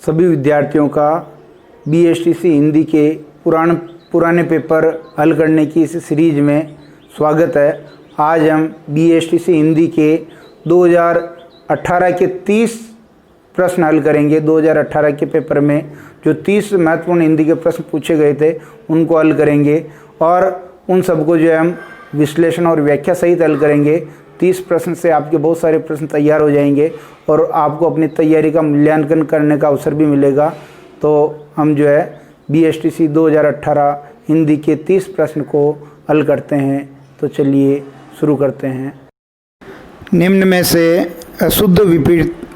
सभी विद्यार्थियों का बीएसटीसी हिंदी के पुराने पेपर हल करने की इस सीरीज में स्वागत है। आज हम बीएसटीसी हिंदी के 2018 के 30 प्रश्न हल करेंगे। 2018 के पेपर में जो 30 महत्वपूर्ण हिंदी के प्रश्न पूछे गए थे उनको हल करेंगे और उन सबको जो है हम विश्लेषण और व्याख्या सहित हल करेंगे। 30 प्रश्न से आपके बहुत सारे प्रश्न तैयार हो जाएंगे और आपको अपनी तैयारी का मूल्यांकन करने का अवसर भी मिलेगा। तो हम जो है बीएसटीसी 2018 हिंदी के 30 प्रश्न को हल करते हैं। तो चलिए शुरू करते हैं। निम्न में से अशुद्ध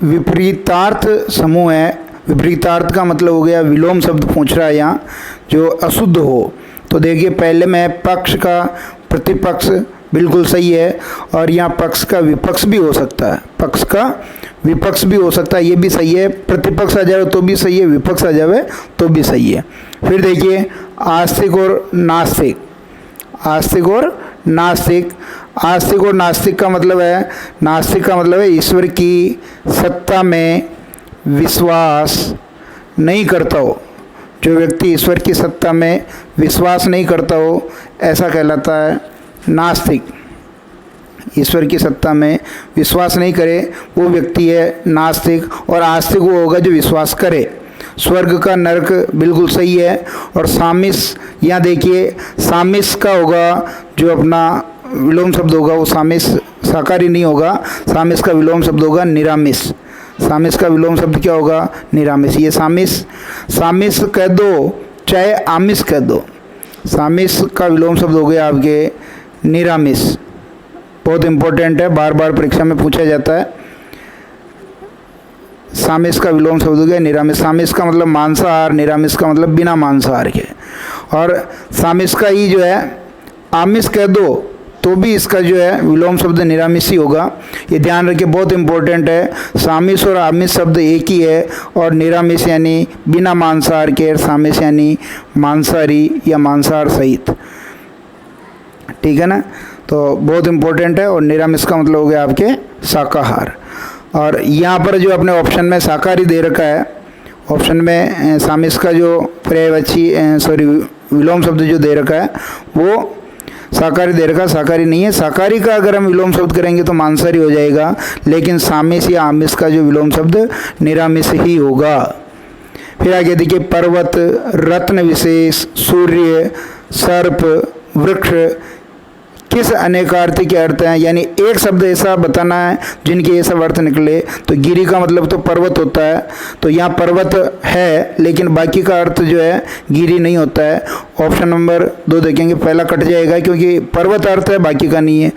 विपरीतार्थ समूह है। विपरीतार्थ का मतलब हो गया विलोम शब्द पूछ रहा है यहाँ, जो अशुद्ध हो। तो देखिए पहले में पक्ष का प्रतिपक्ष बिल्कुल सही है और यहाँ पक्ष का विपक्ष भी हो सकता है। पक्ष का विपक्ष भी हो सकता है, ये भी सही है। प्रतिपक्ष आ जाए तो भी सही है, विपक्ष आ जाए तो भी सही है। फिर देखिए आस्तिक और नास्तिक। आस्तिक और नास्तिक। आस्तिक और नास्तिक का मतलब है, नास्तिक का मतलब है ईश्वर की सत्ता में विश्वास नहीं करता हो। जो व्यक्ति ईश्वर की सत्ता में विश्वास नहीं करता हो ऐसा कहलाता है नास्तिक। ईश्वर की सत्ता में विश्वास नहीं करे वो व्यक्ति है नास्तिक। और आस्तिक वो होगा जो विश्वास करे। स्वर्ग का नरक बिल्कुल सही है। और सामिस, यहाँ देखिए सामिस का होगा जो अपना विलोम शब्द होगा वो सामिस साकारी नहीं होगा। सामिस का विलोम शब्द होगा निरामिस। सामिस का विलोम शब्द क्या होगा? निरामिस। ये सामिस कह दो चाहे आमिस कह दो, सामिस का विलोम शब्द हो गया आपके निरामिस। बहुत इंपॉर्टेंट है, बार बार परीक्षा में पूछा जाता है। सामिस का विलोम शब्द हो गया निरामिस। सामिस का मतलब मांसाहार, निरामिस का मतलब बिना मांसाहार के। और सामिस का ही जो है आमिष कह दो तो भी इसका जो है विलोम शब्द निरामिस ही होगा। ये ध्यान रखिए, बहुत इंपॉर्टेंट है। सामिस और आमिष शब्द एक ही है और निरामिस यानी बिना मांसाहार के, सामिस यानी मांसाहारी या मांसाहार सहित। ठीक है ना? तो बहुत इंपॉर्टेंट है। और निरामिस का मतलब हो गया आपके शाकाहार। और यहाँ पर जो अपने ऑप्शन में शाकाहारी दे रखा है, ऑप्शन में सामिस का जो पर्यायवाची विलोम शब्द जो दे रखा है वो शाकाहारी दे रखा, शाकाहारी नहीं है। शाकाहारी का अगर हम विलोम शब्द करेंगे तो मांसाहारी हो जाएगा, लेकिन सामिस या आमिष का जो विलोम शब्द निरामिष ही होगा। फिर आगे देखिए पर्वत, रत्न विशेष, सूर्य, सर्प, वृक्ष किस अनेकार्थी के अर्थ हैं। यानी एक शब्द ऐसा बताना है जिनके ये सब अर्थ निकले। तो गिरी का मतलब तो पर्वत होता है, तो यहाँ पर्वत है लेकिन बाकी का अर्थ जो है गिरी नहीं होता है। ऑप्शन नंबर 2 देखेंगे, पहला कट जाएगा क्योंकि पर्वत अर्थ है बाकी का नहीं है।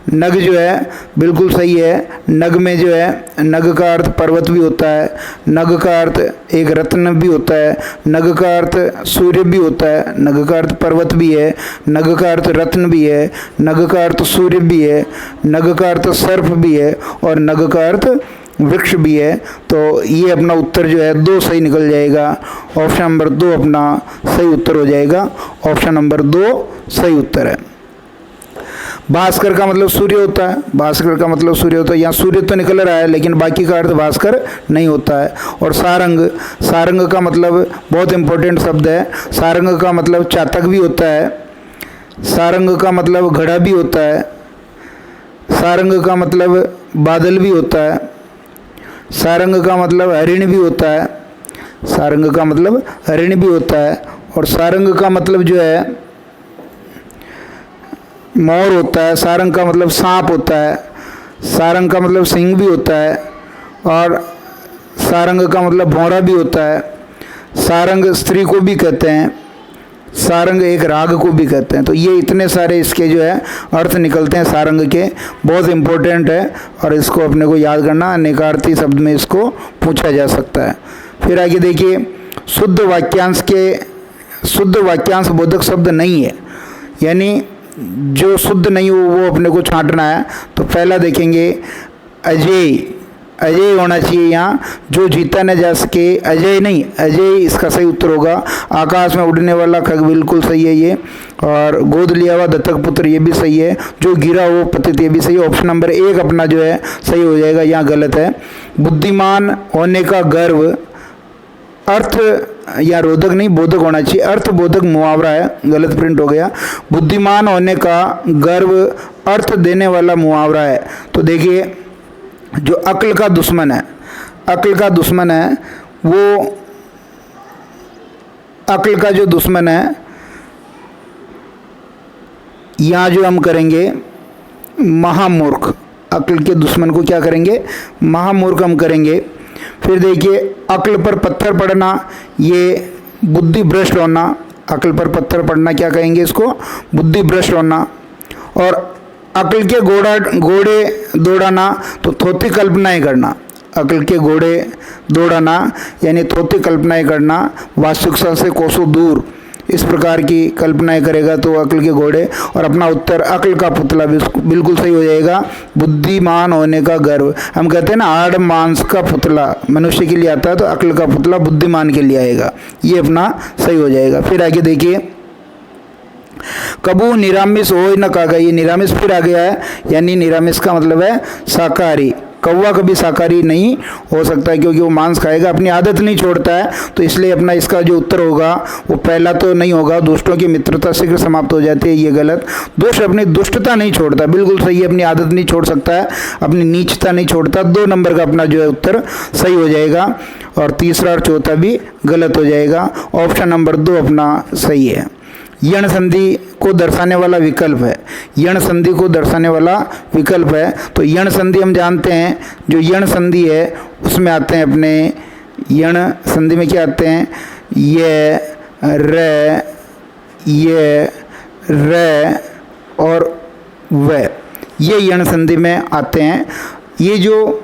नग जो है बिल्कुल सही है। नग में जो है नग का अर्थ पर्वत भी होता है, नग का अर्थ एक रत्न भी होता है, नग का अर्थ सूर्य भी होता है, नग का अर्थ पर्वत भी है, नग का अर्थ रत्न भी है, नग का अर्थ सूर्य भी है, नग का अर्थ सर्प भी है और नग का अर्थ वृक्ष भी है। तो ये अपना उत्तर जो है 2 सही निकल जाएगा। ऑप्शन नंबर 2 अपना सही उत्तर हो जाएगा। ऑप्शन नंबर 2 सही उत्तर है। भास्कर का मतलब सूर्य होता है। भास्कर का मतलब सूर्य होता है। यहाँ सूर्य तो निकल रहा है लेकिन बाकी का अर्थ भास्कर नहीं होता है। और सारंग का मतलब बहुत इंपॉर्टेंट शब्द है। सारंग का मतलब चातक भी होता है, सारंग का मतलब घड़ा भी होता है, सारंग का मतलब बादल भी होता है, सारंग का मतलब हरिण भी होता है, सारंग का मतलब हरिण भी होता है। और सारंग का मतलब जो है मोर होता है। सारंग का मतलब सांप होता है, सारंग का मतलब सिंह भी होता है और सारंग का मतलब भौरा भी होता है। सारंग स्त्री को भी कहते हैं, सारंग एक राग को भी कहते हैं। तो ये इतने सारे इसके जो है अर्थ निकलते हैं सारंग के। बहुत इंपॉर्टेंट है और इसको अपने को याद करना, अनेकार्थी शब्द में इसको पूछा जा सकता है। फिर आगे देखिए शुद्ध वाक्यांश बोधक शब्द नहीं है, यानी जो शुद्ध नहीं हो वो अपने को छांटना है। तो पहला देखेंगे अजेय। अजय होना चाहिए यहाँ, जो जीता न जा सके, अजय नहीं, अजय इसका सही उत्तर होगा। आकाश में उड़ने वाला खग बिल्कुल सही है ये। और गोद लिया हुआ दत्तक पुत्र ये भी सही है। जो गिरा वो पतित ये भी सही है। ऑप्शन नंबर 1 अपना जो है सही हो जाएगा, यहाँ गलत है। बुद्धिमान होने का गर्व, अर्थ या रोधक नहीं बोधक होना चाहिए, अर्थबोधक मुहावरा है, गलत प्रिंट हो गया। बुद्धिमान होने का गर्व अर्थ देने वाला मुहावरा है। तो देखिए, जो अक्ल का दुश्मन है, अक्ल का दुश्मन है वो, अक्ल का जो दुश्मन है, यहाँ जो हम करेंगे महामूर्ख, अक्ल के दुश्मन को क्या करेंगे, महामूर्ख हम करेंगे। फिर देखिए, अक्ल पर पत्थर पड़ना, ये बुद्धि भ्रष्ट होना, अक्ल पर पत्थर पड़ना क्या कहेंगे इसको, बुद्धि भ्रष्ट होना। और अक्ल के घोड़े दौड़ाना, तो थोथी कल्पनाएं करना, अक्ल के घोड़े दौड़ाना यानी थोथी कल्पनाएं करना, वास्तविकता से कोसों दूर, इस प्रकार की कल्पनाएं करेगा तो अक्ल के घोड़े। और अपना उत्तर अक्ल का पुतला बिल्कुल सही हो जाएगा। बुद्धिमान होने का गर्व, हम कहते हैं ना आड़ मांस का पुतला मनुष्य के लिए आता है, तो अक्ल का पुतला बुद्धिमान के लिए आएगा, ये अपना सही हो जाएगा। फिर आगे देखिए, कबू निरामिष हो न कागा, ये निरामिष फिर आ गया है, यानी निरामिष का मतलब है शाकाहारी। कौवा कभी शाकाहारी नहीं हो सकता है क्योंकि वो मांस खाएगा, अपनी आदत नहीं छोड़ता है, तो इसलिए अपना इसका जो उत्तर होगा वो पहला तो नहीं होगा। दुष्टों की मित्रता शीघ्र समाप्त हो जाती है, ये गलत। दुष्ट अपनी दुष्टता नहीं छोड़ता, बिल्कुल सही है, अपनी आदत नहीं छोड़ सकता है, अपनी नीचता नहीं छोड़ता। 2 नंबर का अपना जो है उत्तर सही हो जाएगा। और तीसरा और चौथा भी गलत हो जाएगा। ऑप्शन नंबर 2 अपना सही है। यण संधि को दर्शाने वाला विकल्प है, यण संधि को दर्शाने वाला विकल्प है। तो यण संधि हम जानते हैं, जो यण संधि है उसमें आते हैं अपने, यण संधि में क्या आते हैं, ये रे और व, ये यण संधि में आते हैं। ये जो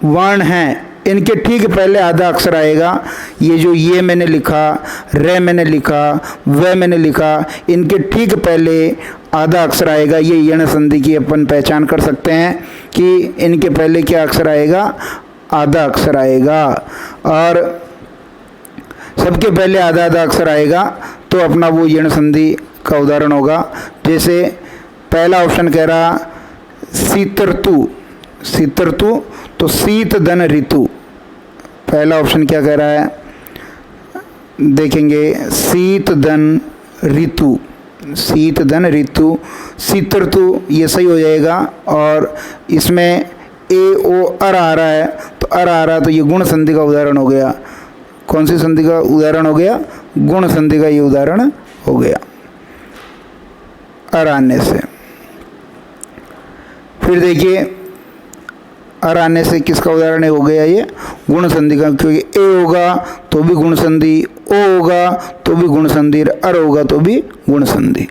वर्ण हैं इनके ठीक पहले आधा अक्षर आएगा। ये जो ये मैंने लिखा, रे मैंने लिखा, व मैंने लिखा, इनके ठीक पहले आधा अक्षर आएगा। ये यण संधि की अपन पहचान कर सकते हैं कि इनके पहले क्या अक्षर आएगा, आधा अक्षर आएगा। और सबके पहले आधा आधा अक्षर आएगा तो अपना वो यण संधि का उदाहरण होगा। जैसे पहला ऑप्शन कह रहा शीतर्तु, शीतर्तु तो शीत धन ऋतु, पहला ऑप्शन क्या कह रहा है, देखेंगे शीत धन ऋतु, शीत धन ऋतु, शीतर्तु ये सही हो जाएगा। और इसमें ए ओ अर आ रहा है, तो अर आ रहा तो ये गुण संधि का उदाहरण हो गया। कौन सी संधि का उदाहरण हो गया, गुण संधि का ये उदाहरण हो गया अर आने से। फिर देखिए, अर आने से किसका उदाहरण हो गया, ये गुण संधि का, क्योंकि ए होगा तो भी गुण संधि, ओ होगा तो भी गुण संधि, अर होगा तो भी गुण संधि।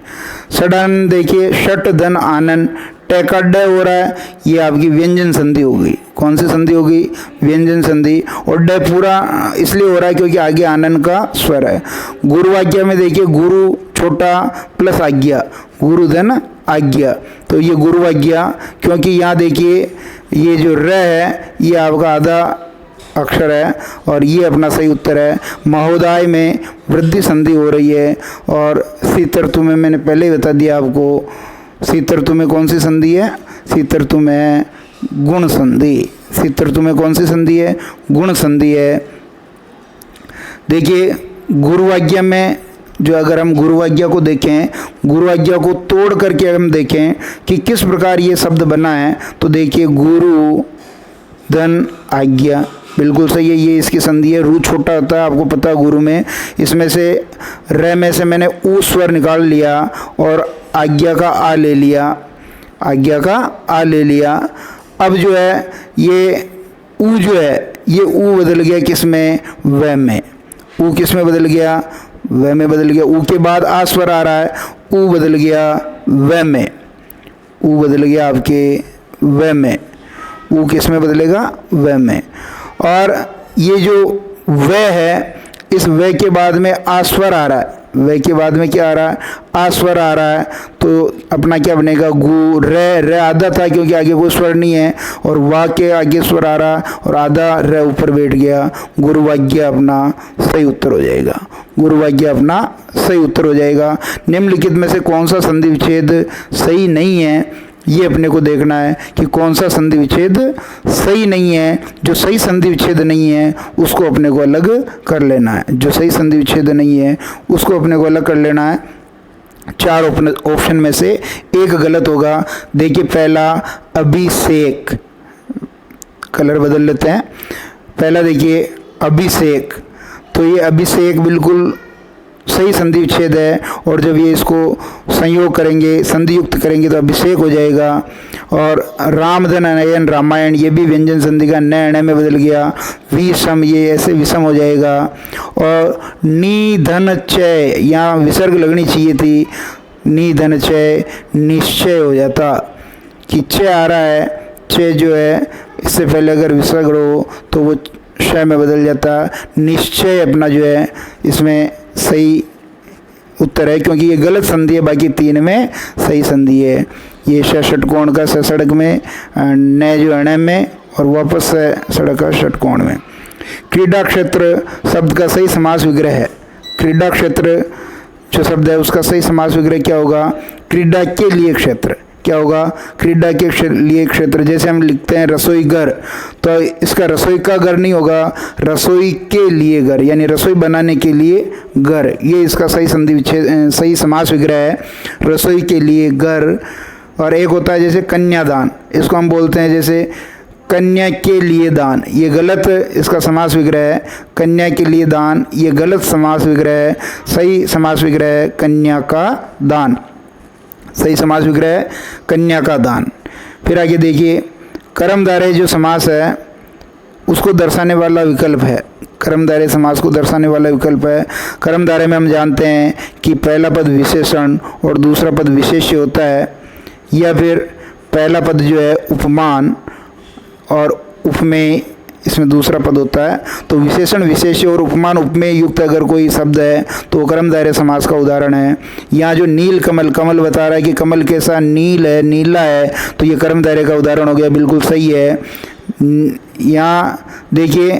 सडन देखिए, षट धन आनन, टेका ड हो रहा है, ये आपकी व्यंजन संधि हो गई। कौन सी संधि हो गई, व्यंजन संधि। और ड पूरा इसलिए हो रहा है क्योंकि आगे आनंद का स्वर है। गुरुवाक्य में देखिए, गुरु छोटा प्लस आज्ञा, गुरु धन आज्ञा, तो ये गुरुवाज्ञा, क्योंकि यहाँ देखिए ये जो र है ये आपका आधा अक्षर है और ये अपना सही उत्तर है। महोदय में वृद्धि संधि हो रही है। और शीत ऋतु में मैंने पहले ही बता दिया आपको, शीत ऋतु में कौन सी संधि है, शीत ऋतु में गुण संधि, शीत ऋतु में कौन सी संधि है, गुण संधि है। देखिए गुरुवाज्ञा में जो, अगर हम गुरुवाज्ञा को देखें, गुरुवाज्ञा को तोड़ करके हम देखें कि किस प्रकार ये शब्द बना है, तो देखिए गुरु धन आज्ञा बिल्कुल सही है, ये इसकी संधि है। रू छोटा होता है, आपको पता है गुरु में। इसमें से र में से मैंने ऊ स्वर निकाल लिया और आज्ञा का आ ले लिया, आज्ञा का आ ले लिया। अब जो है ये ऊ जो है ये ऊ बदल गया किस में, व में। ऊ किस में बदल गया, व में बदल गया। ऊ के बाद आ स्वर आ रहा है, ऊ बदल गया व में, ऊ बदल गया आपके व में। ऊ किस में बदलेगा, व में। और ये जो व है, इस व के बाद में आ स्वर आ रहा है, वे के बाद में क्या आ रहा है, आ स्वर आ रहा है, तो अपना क्या बनेगा, गु रे आधा था क्योंकि आगे कोई स्वर नहीं है, और वा के आगे स्वर आ रहा और आधा रे ऊपर बैठ गया, गुरुवाग्य अपना सही उत्तर हो जाएगा। गुरुवाग्य अपना सही उत्तर हो जाएगा। निम्नलिखित में से कौन सा संधि विच्छेद सही नहीं है, ये अपने को देखना है कि कौन सा संधि विच्छेद सही नहीं है। जो सही संधि विच्छेद नहीं है उसको अपने को अलग कर लेना है। जो सही संधि विच्छेद नहीं है उसको अपने को अलग कर लेना है। 4 ऑप्शन में से एक गलत होगा। देखिए पहला अभिषेक, कलर बदल लेते हैं। पहला देखिए अभिषेक, तो ये अभिषेक बिल्कुल सही संधि विच्छेद है, और जब ये इसको संयोग करेंगे, संधि युक्त करेंगे तो अभिषेक हो जाएगा। और रामधन अनयन रामायण, ये भी व्यंजन संधि का नय में बदल गया। विषम, ये ऐसे विषम हो जाएगा। और निधन चय, यहाँ विसर्ग लगनी चाहिए थी, निधन चय निश्चय हो जाता, कि चय आ रहा है, चय जो है इससे पहले अगर विसर्ग हो तो वो क्षय में बदल जाता। निश्चय अपना जो है इसमें सही उत्तर है, क्योंकि ये गलत संधि है, बाकी 3 में सही संधि है। ये षटकोण का सड़क में, न जो अण में, और वापस सड़क का षटकोण में। क्रीडा क्षेत्र शब्द का सही समास विग्रह है। क्रीडा क्षेत्र जो शब्द है उसका सही समास विग्रह क्या होगा, क्रीडा के लिए क्षेत्र। क्या होगा, क्रीडा के लिए क्षेत्र। जैसे हम लिखते हैं रसोई घर, तो इसका रसोई का घर नहीं होगा, रसोई के लिए घर, यानी रसोई बनाने के लिए घर। ये इसका सही संधि विच्छेद, सही समास विग्रह है, रसोई के लिए घर। और एक होता है जैसे कन्यादान, इसको हम बोलते हैं जैसे कन्या के लिए दान, ये गलत इसका समास विग्रह है। कन्या के लिए दान, ये गलत समास विग्रह है। सही समास विग्रह है कन्या का दान। सही समास विग्रह है कन्या का दान। फिर आगे देखिए, कर्मधारय जो समास है उसको दर्शाने वाला विकल्प है। कर्मधारय समास को दर्शाने वाला विकल्प है। कर्मधारय में हम जानते हैं कि पहला पद विशेषण और दूसरा पद विशेष्य होता है, या फिर पहला पद जो है उपमान और उपमेय, इसमें दूसरा पद होता है। तो विशेषण विशेष्य और उपमान उपमेय युक्त अगर कोई शब्द है तो वो कर्मधारय समास का उदाहरण है। यहाँ जो नील कमल, कमल बता रहा है कि कमल कैसा नील है, नीला है, तो ये कर्मधारय का उदाहरण हो गया, बिल्कुल सही है। यहाँ देखिए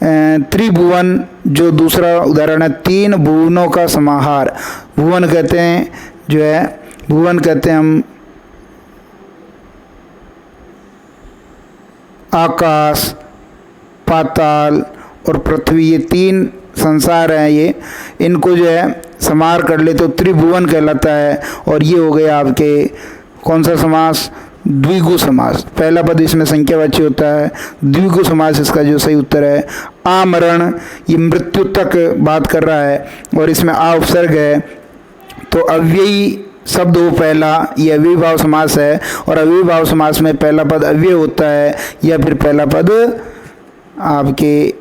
त्रिभुवन जो दूसरा उदाहरण है, 3 भुवनों का समाहार। भुवन कहते हैं जो है, भुवन कहते हैं हम आकाश, पाताल और पृथ्वी, ये 3 संसार हैं। ये इनको जो है समार कर ले तो त्रिभुवन कहलाता है। और ये हो गया आपके कौन सा समास, द्विगु समास। पहला पद इसमें संख्यावाची होता है, द्विगु समास इसका जो सही उत्तर है। आमरण, ये मृत्यु तक बात कर रहा है और इसमें आ उपसर्ग है, तो अव्ययी शब्द हो पहला, ये अव्ययीभाव समास है। और अव्ययीभाव समास में पहला पद अव्यय होता है या फिर पहला पद आपके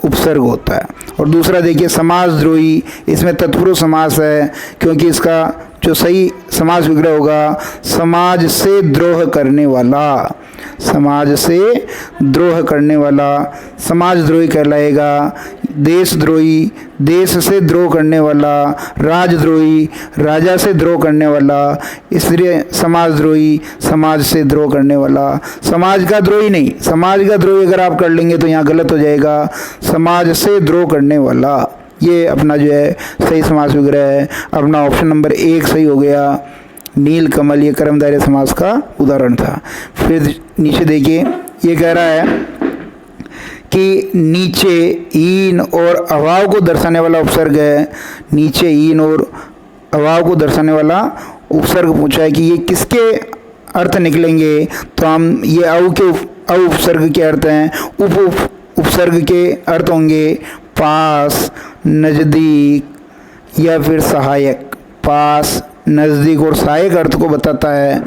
उपसर्ग होता है। और दूसरा देखिए समाजद्रोही, इसमें तत्पुरुष समास है, क्योंकि इसका जो सही समास विग्रह होगा समाज से द्रोह करने वाला। समाज से द्रोह करने वाला समाजद्रोही कहलाएगा। देशद्रोही, देश से द्रोह करने वाला। राजद्रोही, राजा से द्रोह करने वाला। इसलिए समाजद्रोही, समाज से द्रोह करने वाला। समाज का द्रोही नहीं, समाज का द्रोही अगर आप कर लेंगे तो यहाँ गलत हो जाएगा। समाज से द्रोह करने वाला, ये अपना जो है सही समास विग्रह है। अपना ऑप्शन नंबर 1 सही हो गया। नील कमल ये कर्मधारय समास का उदाहरण था। फिर नीचे देखिए, ये कह रहा है कि नीचे ईन और अभाव को दर्शाने वाला उपसर्ग है। नीचे ईन और अभाव को दर्शाने वाला उपसर्ग पूछा है कि ये किसके अर्थ निकलेंगे, तो हम ये अ उपसर्ग के अर्थ हैं। उपसर्ग के अर्थ होंगे पास, नज़दीक या फिर सहायक। पास, नज़दीक और सहायक अर्थ को बताता है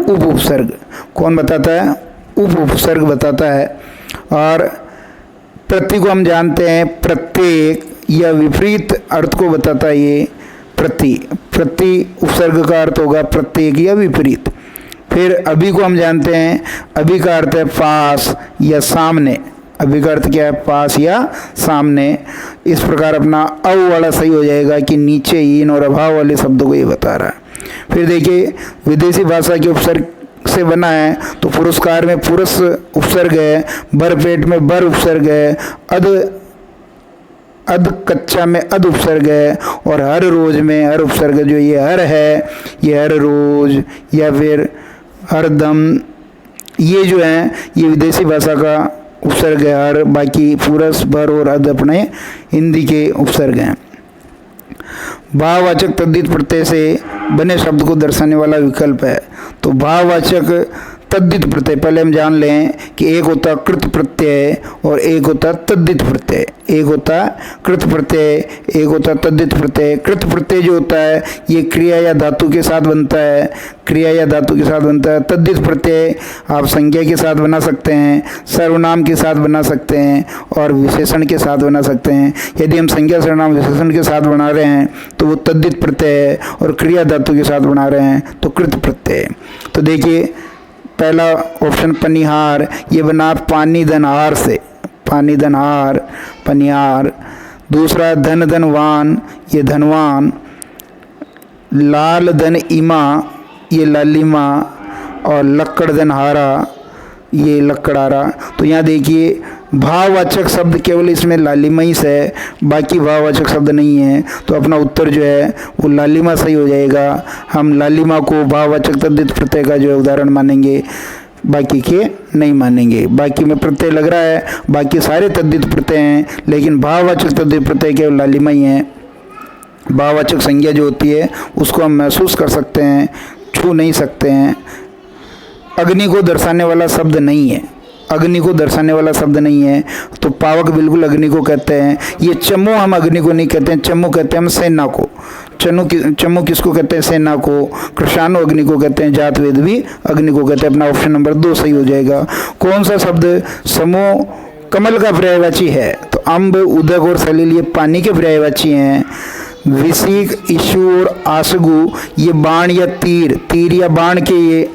उप उपसर्ग। कौन बताता है? उप उपसर्ग बताता है। और प्रति को हम जानते हैं प्रत्येक या विपरीत अर्थ को बताता है ये प्रति। प्रति उपसर्ग का अर्थ होगा प्रत्येक या विपरीत। फिर अभी को हम जानते हैं, अभी का अर्थ है पास या सामने। अभी का अर्थ क्या है, पास या सामने। इस प्रकार अपना अव वाला सही हो जाएगा कि नीचे इन और अभाव वाले शब्दों को ये बता रहा है। फिर देखिए विदेशी भाषा के उपसर्ग से बना है, तो पुरस्कार में पुरुष उपसर्ग है, भरपेट में बर उपसर्ग है, अध कच्चा में अध उपसर्ग है, और हर रोज में हर उपसर्ग जो ये हर है, ये हर रोज या फिर हर दम, ये जो है ये विदेशी भाषा का उपसर्ग है हर। बाकी पुरुष भर और अध अपने हिंदी के उपसर्ग हैं। भाववाचक तद्धित प्रत्यय से बने शब्द को दर्शाने वाला विकल्प है। तो भाववाचक तद्धित प्रत्यय पहले हम जान लें कि एक होता कृत प्रत्यय और एक होता तद्धित प्रत्यय। एक होता कृत प्रत्यय, एक होता तद्धित प्रत्यय। कृत प्रत्यय जो होता है ये क्रिया या धातु के साथ बनता है, क्रिया या धातु के साथ बनता है। तद्धित प्रत्यय आप संज्ञा के साथ बना सकते हैं, सर्वनाम के साथ बना सकते हैं और विशेषण के साथ बना सकते हैं। यदि हम संज्ञा सर्वनाम विशेषण के साथ बना रहे हैं तो वो तद्धित प्रत्यय है, और क्रिया धातु के साथ बना रहे हैं तो कृत प्रत्यय। तो देखिए पहला ऑप्शन पनिहार, ये बना पानी धनहार से, पानी धनहार पनिहार। दूसरा धन धनवान, ये धनवान। लाल धन इमा, ये लालिमा। और लक्कड़ धनहारा, ये लक्कड़ारा। तो यहाँ देखिए भाववाचक शब्द केवल इसमें लालिमा ही से है, बाकी भाववाचक शब्द नहीं है। तो अपना उत्तर जो है वो लालिमा सही हो जाएगा। हम लालिमा को भाववाचक तद्धित प्रत्यय का जो है उदाहरण मानेंगे, बाकी के नहीं मानेंगे। बाकी में प्रत्यय लग रहा है, बाकी सारे तद्धित प्रत्यय हैं, लेकिन भाववाचक तद्धित प्रत्यय केवल लालिमा ही है। भाववाचक संज्ञा जो होती है उसको हम महसूस कर सकते हैं, छू नहीं सकते हैं। अग्नि को दर्शाने वाला शब्द नहीं है, अग्नि को दर्शाने वाला शब्द नहीं है। तो पावक बिल्कुल अग्नि को कहते हैं। ये चमू हम अग्नि को नहीं कहते हैं, चमू कहते हैं हम सेना को। चमू किसको कहते हैं, सेना को। कृषाणु अग्नि को कहते हैं, जात वेद भी अग्नि को कहते हैं। अपना ऑप्शन नंबर 2 सही हो जाएगा। कौन सा शब्द समूह कमल का पर्यायवाची है, तो अम्ब, उदक और सलील ये पानी के पर्यायवाची हैं। विशिक, इशु और आसगु ये बाण या तीर, तीर या बाण के ये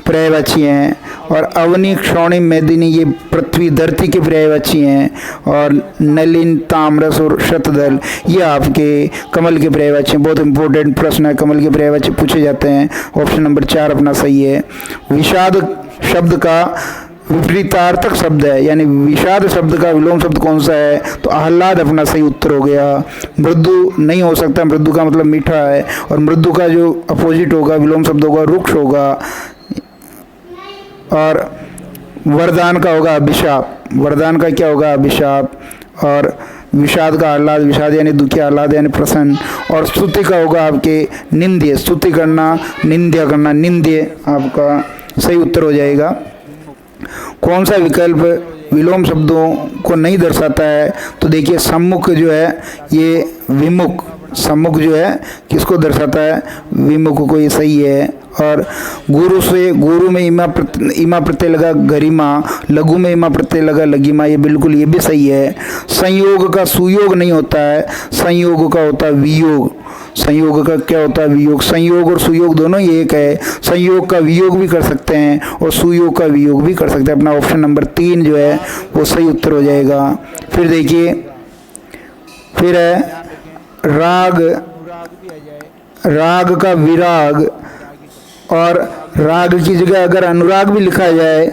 पर्यायवाची हैं। और अवनी, क्षौणी, मेदिनी ये पृथ्वी धरती के पर्यायवाची हैं। और नलिन, ताम्रस और शतदल ये आपके कमल के पर्यायवाची हैं। बहुत इंपॉर्टेंट प्रश्न है, कमल के पर्यायवाची पूछे जाते हैं। ऑप्शन नंबर 4 अपना सही है। विषाद शब्द का विपरीतार्थक शब्द है, यानी विषाद शब्द का विलोम शब्द कौन सा है, तो आह्लाद अपना सही उत्तर हो गया। मृदु नहीं हो सकता, मृदु का मतलब मीठा है, और मृदु का जो अपोजिट होगा विलोम शब्द होगा रुक्ष होगा। और वरदान का होगा अभिशाप, वरदान का क्या होगा, अभिशाप। और विषाद का आह्लाद, विषाद यानी दुखी, आह्लाद यानी प्रसन्न। और स्तुति का होगा आपके निंद्य, स्तुति करना, निंद्य करना, निंद्य आपका सही उत्तर हो जाएगा। कौन सा विकल्प विलोम शब्दों को नहीं दर्शाता है, तो देखिए सम्मुख जो है ये विमुख, सम्मुख जो है किसको दर्शाता है, विमुख को, ये सही है। और गुरु से, गुरु में इमा प्रत्यय लगा गरिमा, लघु में इमा प्रत्यय लगा लघिमा, ये बिल्कुल ये भी सही है। संयोग का सुयोग नहीं होता है, संयोग का होता है वियोग। संयोग का क्या होता है, वियोग। संयोग और सुयोग दोनों ही एक है। संयोग का वियोग भी कर सकते हैं और सुयोग का वियोग भी कर सकते हैं। अपना ऑप्शन नंबर 3 जो है वो सही उत्तर हो जाएगा। फिर देखिए, फिर है राग, राग का विराग, और राग की जगह अगर अनुराग भी लिखा जाए,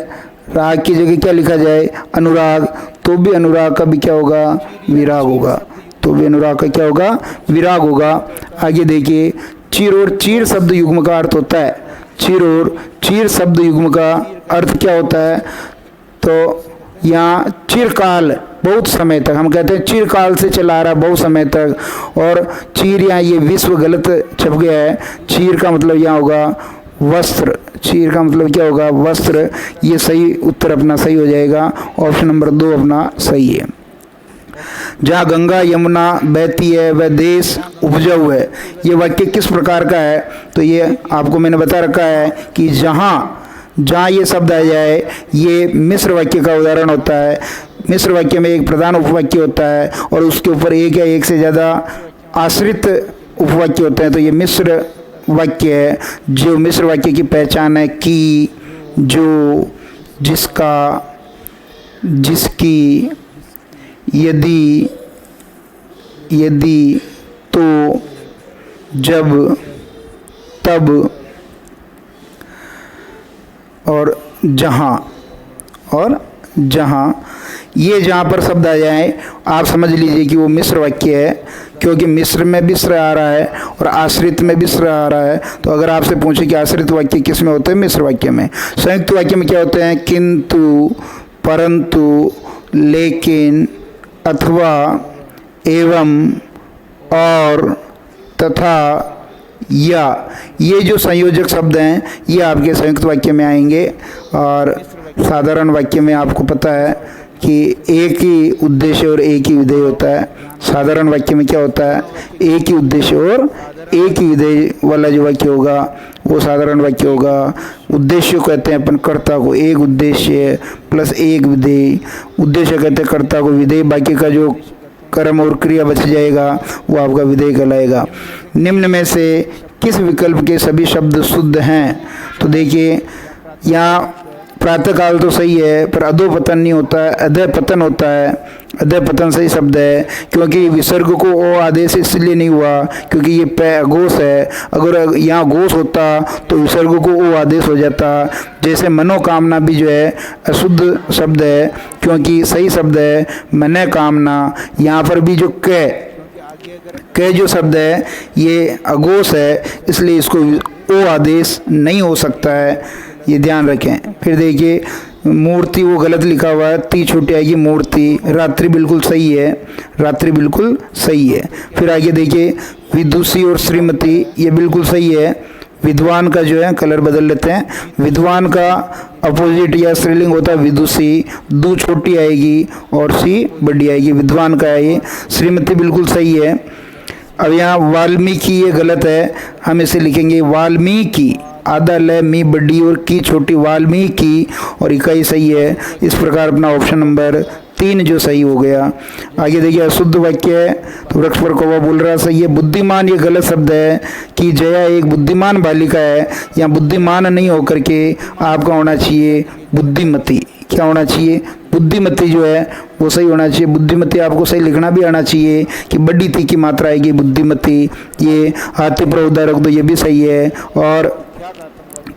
राग की जगह क्या लिखा जाए, अनुराग, तो भी अनुराग का भी क्या होगा, विराग होगा। तो भी अनुराग का क्या होगा, विराग होगा। आगे देखिए, चिर और चीर शब्द युग्म का अर्थ होता है। चिर और चीर शब्द युग्म का अर्थ क्या होता है, तो यहाँ चिरकाल, बहुत समय तक, हम कहते हैं चिरकाल से चला रहा बहुत समय तक। और चीर, यहाँ ये विश्व गलत छप गया है। चीर का मतलब यहाँ होगा वस्त्र, चीर का मतलब क्या होगा, वस्त्र। ये सही उत्तर अपना सही हो जाएगा। ऑप्शन नंबर 2 अपना सही है। जहाँ गंगा यमुना बहती है वह देश उपजाऊ है, ये वाक्य किस प्रकार का है, तो ये आपको मैंने बता रखा है कि जहाँ ये शब्द आ जाए ये मिश्र वाक्य का उदाहरण होता है। मिश्र वाक्य में एक प्रधान उपवाक्य होता है और उसके ऊपर एक या एक से ज़्यादा आश्रित उपवाक्य होते हैं, तो ये मिश्र वाक्य है। जो मिश्र वाक्य की पहचान है कि, जो, जिसका, जिसकी, यदि, यदि, तो, जब, तब और जहाँ, और जहाँ। ये जहाँ पर शब्द आ जाए आप समझ लीजिए कि वो मिश्र वाक्य है, क्योंकि मिश्र में भी श्र आ रहा है और आश्रित में भी श्र आ रहा है। तो अगर आपसे पूछे कि आश्रित वाक्य किस में होते हैं, मिश्र वाक्य में। संयुक्त वाक्य में क्या होते हैं, किंतु, परंतु, लेकिन, अथवा, एवं, और, तथा, या। ये जो संयोजक शब्द हैं ये आपके संयुक्त वाक्य में आएंगे। और साधारण वाक्य में आपको पता है कि एक ही उद्देश्य और एक ही विधेय होता है। साधारण वाक्य में क्या होता है, एक ही उद्देश्य और एक ही विधेय वाला जो वाक्य होगा वो साधारण वाक्य होगा। उद्देश्य कहते हैं अपन कर्ता को, एक उद्देश्य प्लस एक विधेय। उद्देश्य कहते हैं कर्ता को, विधेय बाकी का जो कर्म और क्रिया बच जाएगा वो आपका विधेय कहलाएगा। निम्न में से किस विकल्प के सभी शब्द शुद्ध हैं? तो देखिए यहाँ प्रातःकाल तो सही है, पर अधोपतन नहीं होता है, अधःपतन होता है। अधःपतन सही शब्द है, क्योंकि विसर्ग को ओ आदेश इसलिए नहीं हुआ क्योंकि ये पै घोष है। अगर यहाँ घोष होता तो विसर्ग को ओ आदेश हो जाता। जैसे मनोकामना भी जो है अशुद्ध शब्द है, क्योंकि सही शब्द है मन कामना। यहाँ पर भी जो कै जो शब्द है ये अघोष है, इसलिए इसको ओ आदेश नहीं हो सकता है, ये ध्यान रखें। फिर देखिए मूर्ति वो गलत लिखा हुआ है, ती छोटी आएगी मूर्ति। रात्रि बिल्कुल सही है, रात्रि बिल्कुल सही है। फिर आगे देखिए विदुषी और श्रीमती, ये बिल्कुल सही है। विद्वान का जो है कलर बदल लेते हैं, विद्वान का अपोजिट या स्त्रीलिंग होता है विदुषी, दू छोटी आएगी और सी बड़ी आएगी, विद्वान का है ये। श्रीमती बिल्कुल सही है। अब यहाँ वाल्मीकि ये गलत है, हम इसे लिखेंगे वाल्मीकि, आधा लय मी बड़ी और की छोटी, वाल्मीकि, और इकाई सही है। इस प्रकार अपना ऑप्शन नंबर 3 जो सही हो गया। आगे देखिए अशुद्ध वाक्य है तो वृक्ष पर कौवा बोल रहा सही है। बुद्धिमान ये गलत शब्द है कि जया एक बुद्धिमान बालिका है। यहाँ बुद्धिमान नहीं होकर के आपका होना चाहिए बुद्धिमती। क्या होना चाहिए, बुद्धिमती जो है वो सही होना चाहिए। बुद्धिमती आपको सही लिखना भी आना चाहिए कि बड़ी ती की मात्रा आएगी बुद्धिमती। ये हाथी पर उदा रख दो, ये भी सही है। और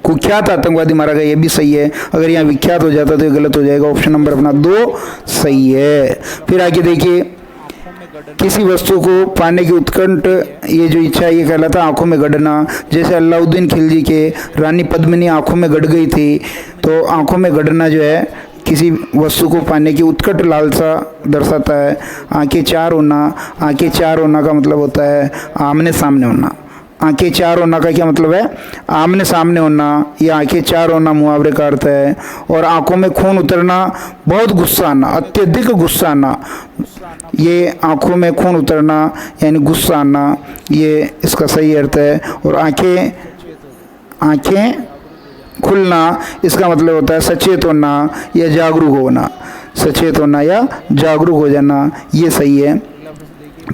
कुख्यात आतंकवादी मारा गया, ये भी सही है। अगर यहाँ विख्यात हो जाता तो ये गलत हो जाएगा। ऑप्शन नंबर अपना 2 सही है। फिर आगे देखिए किसी वस्तु को पाने की उत्कंठ ये जो इच्छा ये कहलाता आंखों में गड़ना। जैसे अलाउद्दीन खिलजी के रानी पद्मिनी आंखों में गड़ गई थी, तो आंखों में गड़ना जो है किसी वस्तु को पाने की उत्कट लालसा दर्शाता है। आंखें चार होना, आंखें चार होना का मतलब होता है आमने सामने होना। आंखें चार होना का क्या मतलब है, आमने सामने होना। या आंखें चार होना मुहावरे का अर्थ है। और आंखों में खून उतरना, बहुत गुस्सा आना, अत्यधिक गुस्सा आना, ये आंखों में खून उतरना यानी गुस्सा आना, ये इसका सही अर्थ है। और आंखें खुलना इसका मतलब होता है सचेत होना या जागरूक होना। सचेत होना या जागरूक हो जाना, ये सही है।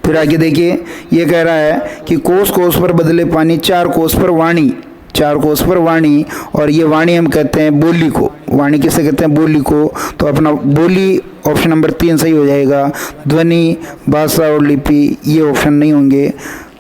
फिर आगे देखिए ये कह रहा है कि कोस कोस पर बदले पानी, चार कोस पर वाणी, चार कोस पर वाणी। और ये वाणी हम कहते हैं बोली को। वाणी किसे कहते हैं, बोली को। तो अपना बोली ऑप्शन नंबर 3 सही हो जाएगा। ध्वनि, भाषा और लिपि ये ऑप्शन नहीं होंगे।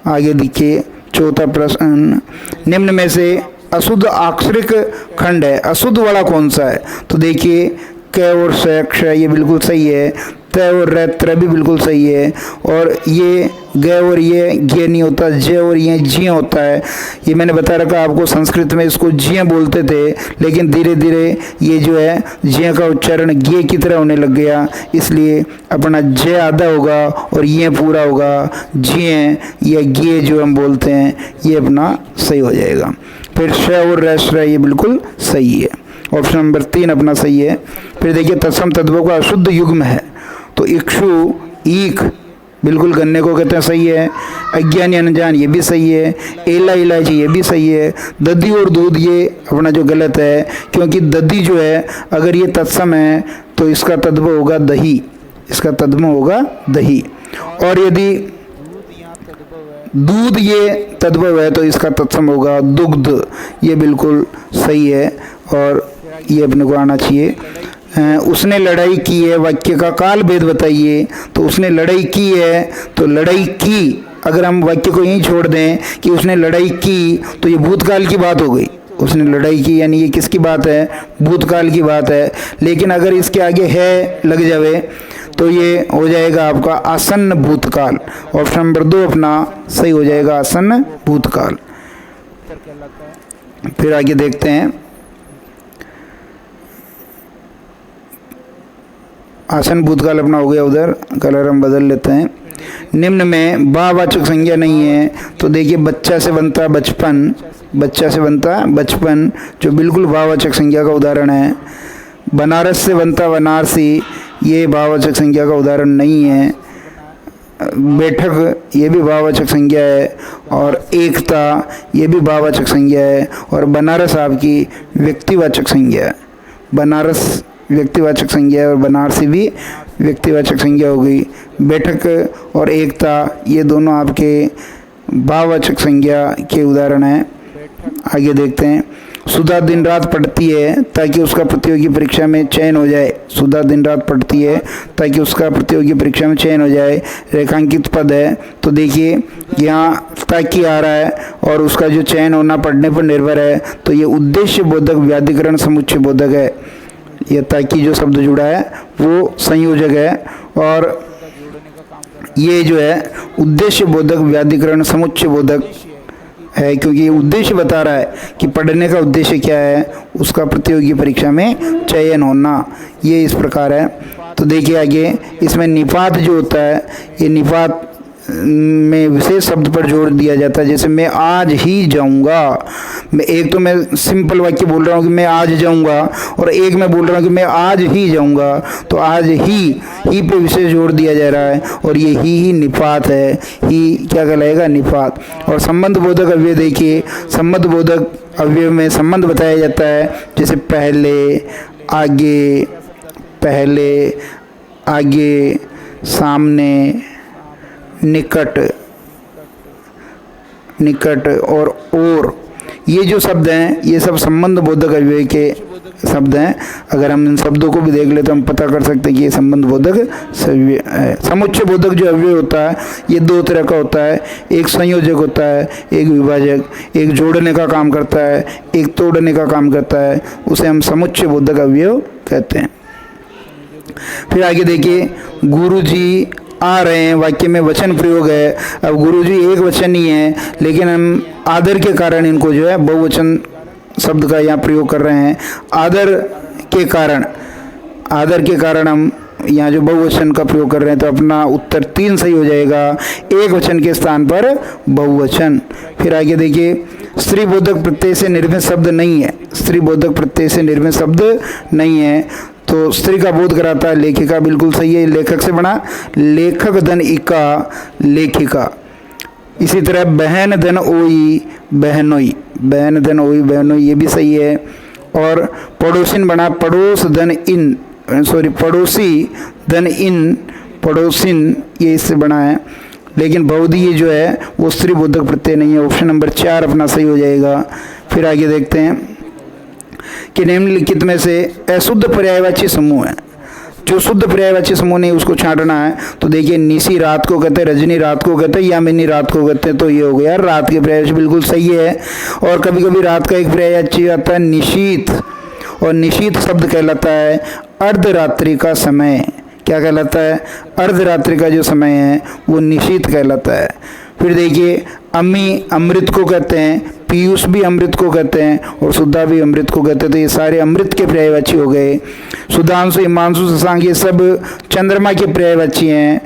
आगे देखिए चौथा प्रश्न, निम्न में से अशुद्ध अक्षरिक खंड है, अशुद्ध वाला कौन सा है? तो देखिए क और श ये बिल्कुल सही है। त और र भी बिल्कुल सही है। और ये ग और ये गे नहीं होता, ज और ये जी होता है। ये मैंने बता रखा आपको, संस्कृत में इसको जी बोलते थे, लेकिन धीरे धीरे ये जो है जी का उच्चारण गे की तरह होने लग गया। इसलिए अपना ज आधा होगा और ये पूरा होगा। जी या गे जो हम बोलते हैं ये अपना सही हो जाएगा। फिर श और र ये बिल्कुल सही है। ऑप्शन नंबर 3 अपना सही है। फिर देखिए तत्सम तद्भव का अशुद्ध युग्म है, तो इक्षु, ईख बिल्कुल गन्ने को कहते हैं, सही है। अज्ञानी अनजान ये भी सही है। एला इलायची ये भी सही है। दधी और दूध ये अपना जो गलत है, क्योंकि दधी जो है अगर ये तत्सम है तो इसका तद्भव होगा दही, इसका तद्भव होगा दही। और यदि दूध ये तद्भव है तो इसका तत्सम होगा दुग्ध, ये बिल्कुल सही है और ये अपने को आना चाहिए। उसने लड़ाई की है, वाक्य का काल भेद बताइए। तो उसने लड़ाई की है, तो लड़ाई की, अगर हम वाक्य को यहीं छोड़ दें कि उसने लड़ाई की, तो ये भूतकाल की बात हो गई। उसने लड़ाई की यानी ये किसकी बात है? भूतकाल की बात है। लेकिन अगर इसके आगे है लग जावे तो ये हो जाएगा आपका आसन्न भूतकाल। ऑप्शन नंबर 2 अपना सही हो जाएगा, आसन्न भूतकाल। फिर आगे देखते हैं, आसन भूतकाल अपना हो गया, उधर कलर हम बदल लेते हैं। निम्न में भाववाचक संज्ञा नहीं है, तो देखिए बच्चा से बनता बचपन, बच्चा से बनता बचपन, जो बिल्कुल भाववाचक संज्ञा का उदाहरण है। बनारस से बनता बनारसी, ये भाववाचक संज्ञा का उदाहरण नहीं है। बैठक ये भी भाववाचक संज्ञा है, और एकता ये भी भाववाचक संज्ञा है, और बनारस आपकी व्यक्तिवाचक संज्ञा है। बनारस व्यक्तिवाचक संज्ञा है और बनारसी भी व्यक्तिवाचक संज्ञा हो गई। बैठक और एकता ये दोनों आपके भाववाचक संज्ञा के उदाहरण हैं। आगे देखते हैं, सुधा दिन रात पढ़ती है ताकि उसका प्रतियोगी परीक्षा में चयन हो जाए। सुधा दिन रात पढ़ती है ताकि उसका प्रतियोगी परीक्षा में चयन हो जाए। रेखांकित पद है, तो देखिए यहाँ ताकि आ रहा है और उसका जो चयन होना पढ़ने पर निर्भर है, तो ये उद्देश्य बोधक व्याधिकरण समुच्चय बोधक है। ये ताकि जो शब्द जुड़ा है वो संयोजक है, और ये जो है उद्देश्य बोधक व्याधिकरण समुच्चय बोधक है, क्योंकि ये उद्देश्य बता रहा है कि पढ़ने का उद्देश्य क्या है, उसका प्रतियोगी परीक्षा में चयन होना। ये इस प्रकार है। तो देखिए आगे इसमें निपात जो होता है, ये निपात में विशेष शब्द पर जोर दिया जाता है। जैसे मैं आज ही जाऊंगा, एक तो मैं सिंपल वाक्य बोल रहा हूँ कि मैं आज जाऊंगा, और एक मैं बोल रहा हूँ कि मैं आज ही जाऊंगा, तो आज ही पे विशेष जोर दिया जा रहा है, और ये ही निपात है। ही क्या कहलाएगा? निपात। और संबंध बोधक अव्यय देखिए, संबंध बोधक अव्यय में संबंध बताया जाता है, जैसे पहले, आगे, पहले, आगे, सामने, निकट, निकट और ये जो शब्द हैं ये सब संबंध बोधक अव्यय के शब्द हैं। अगर हम इन शब्दों को भी देख ले तो हम पता कर सकते हैं कि ये संबंध बोधक है। समुच्चय बोधक जो अव्यय होता है ये 2 तरह का होता है, एक संयोजक होता है, एक विभाजक। एक जोड़ने का काम करता है, एक तोड़ने का काम करता है, उसे हम समुच्चय बोधक अव्यय कहते हैं। फिर आगे देखिए, गुरुजी आ रहे हैं, वाक्य में वचन प्रयोग है। अब गुरुजी एक वचन ही है, लेकिन हम आदर के कारण इनको जो है बहुवचन शब्द का यहाँ प्रयोग कर रहे हैं। आदर के कारण हम यहाँ जो बहुवचन का प्रयोग कर रहे हैं, तो अपना उत्तर 3 सही हो जाएगा, एक वचन के स्थान पर बहुवचन। फिर आगे देखिए, स्त्री बोधक प्रत्यय से निर्मित शब्द नहीं है। स्त्री बोधक प्रत्यय से निर्मित शब्द नहीं है, तो स्त्री का बोध कराता है लेखिका, बिल्कुल सही है। लेखक से बना लेखक धन इका, लेखिका। इसी तरह बहन धन ओई, बहनोई, बहन धन ओई, बहनोई, ये भी सही है। और पड़ोसिन बना पड़ोस धन इन, सॉरी पड़ोसी धन इन, पड़ोसिन, ये इससे बना है। लेकिन बहुधी जो है वो स्त्री बोधक प्रत्यय नहीं है। ऑप्शन नंबर 4 अपना सही हो जाएगा। फिर आगे देखते हैं कि निम्नलिखित में से अशुद्ध पर्यायवाची समूह है। जो शुद्ध पर्यायवाची समूह नहीं उसको छांटना है। तो देखिए, निशी रात को कहते हैं, रजनी रात को कहते हैं, यामिनी रात को कहते हैं, तो ये हो गया रात के पर्यायवाची, बिल्कुल सही है। और कभी कभी रात का एक पर्यायवाची आता है निशीत, और निशीत शब्द कहलाता है अर्धरात्रि का समय। क्या कहलाता है? अर्धरात्रि का जो समय है वो निशीत कहलाता है। फिर देखिए, अम्मी अमृत को कहते हैं, पीयूष भी अमृत को कहते हैं, और सुधा भी अमृत को कहते हैं, तो ये सारे अमृत के पर्यायवाची हो गए। सुधांशु, हिमांशु, शशांक, ये सब चंद्रमा के पर्यायवाची हैं।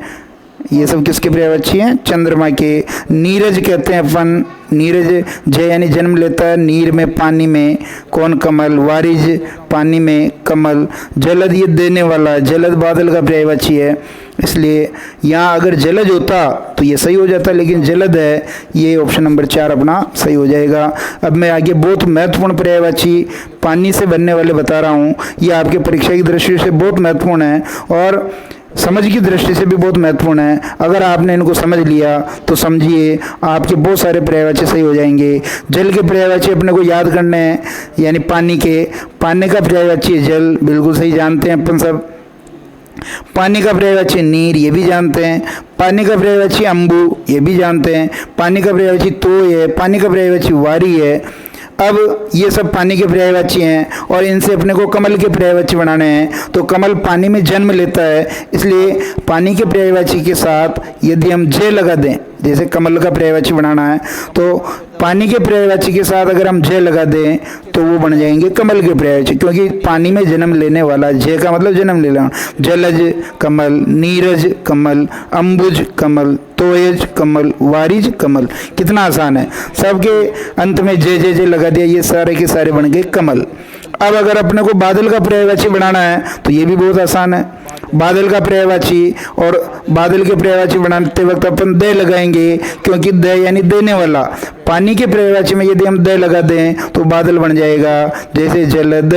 ये सब किसके पर्यायवाची हैं? चंद्रमा के। नीरज कहते हैं अपन, नीरज जय यानी जन्म लेता है, नीर में पानी में, कौन? कमल। वारिज पानी में, कमल। जलद ये देने वाला है, जलद बादल का पर्यायवाची है, इसलिए यहाँ अगर जलज होता तो ये सही हो जाता, लेकिन जलद है, ये ऑप्शन नंबर 4 अपना सही हो जाएगा। अब मैं आगे बहुत महत्वपूर्ण पर्यायवाची पानी से बनने वाले बता रहा हूँ, ये आपके परीक्षा की दृष्टि से बहुत महत्वपूर्ण है। और समझ की दृष्टि से भी बहुत महत्वपूर्ण है। अगर आपने इनको समझ लिया तो समझिए आपके बहुत सारे पर्यायवाची सही हो जाएंगे। जल के पर्यायवाची अपने को याद करने हैं, यानी पानी का पर्यायवाची है जल, बिल्कुल सही जानते हैं अपन सब। पानी का पर्यायवाची नीर, ये भी जानते हैं। पानी का पर्यायवाची अम्बु, ये भी जानते हैं। पानी का पर्यायवाची तोय है। पानी का पर्यायवाची वारी है। अब ये सब पानी के पर्यायवाची हैं और इनसे अपने को कमल के पर्यायवाची बनाने हैं। तो कमल पानी में जन्म लेता है, इसलिए पानी के पर्यायवाची के साथ यदि हम जे लगा दें, जैसे कमल का पर्यायवाची बनाना है तो पानी के पर्यायवाची के साथ अगर हम जे लगा दें तो वो बन जाएंगे कमल के पर्यायवाची, क्योंकि पानी में जन्म लेने वाला, जे का मतलब जन्म ले लेना। जलज कमल, नीरज कमल, अम्बुज कमल, तोयज कमल, वारिज कमल। कितना आसान है, सबके अंत में जे लगा दिया, ये सारे के सारे बन गए कमल। अब अगर अपने को बादल का पर्यायवाची बनाना है तो ये भी बहुत आसान है। बादल का पर्यायवाची, और बादल के पर्यायवाची बनाते वक्त अपन दे लगाएंगे, क्योंकि दे यानी देने वाला। पानी के पर्यायवाची में यदि हम दे लगा दें तो बादल बन जाएगा, जैसे जलद,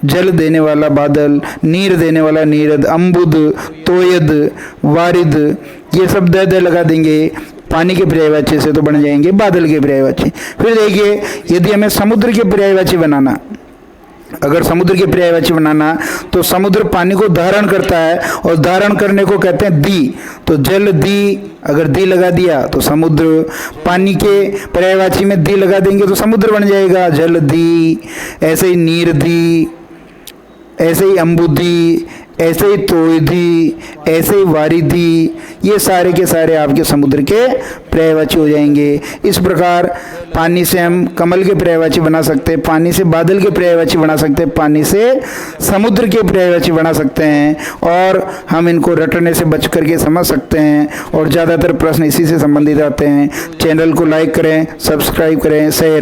जल देने वाला बादल, नीर देने वाला नीरद, अम्बुद, तोयद, वारिद, ये सब दे लगा देंगे पानी के पर्यायवाची से तो बन जाएंगे बादल के पर्यायवाची। फिर देखिए यदि हमें समुद्र के पर्यायवाची बनाना, अगर समुद्र के पर्यायवाची बनाना तो समुद्र पानी को धारण करता है और धारण करने को कहते हैं दी। तो जल दी, अगर दी लगा दिया तो समुद्र। पानी के पर्यायवाची में दी लगा देंगे तो समुद्र बन जाएगा, जल दी। ऐसे ही नीर दी, ऐसे ही अम्बुदी, ऐसे ही तोयदी, ऐसे ही वारिदी, ये सारे के सारे आपके समुद्र के पर्यायवाची हो जाएंगे। इस प्रकार पानी से हम कमल के पर्यायवाची बना सकते हैं, पानी से बादल के पर्यायवाची बना सकते हैं, पानी से समुद्र के पर्यायवाची बना सकते हैं, और हम इनको रटने से बच करके समझ सकते हैं। और ज़्यादातर प्रश्न इसी से संबंधित आते हैं। चैनल को लाइक करें, सब्सक्राइब करें, शेयर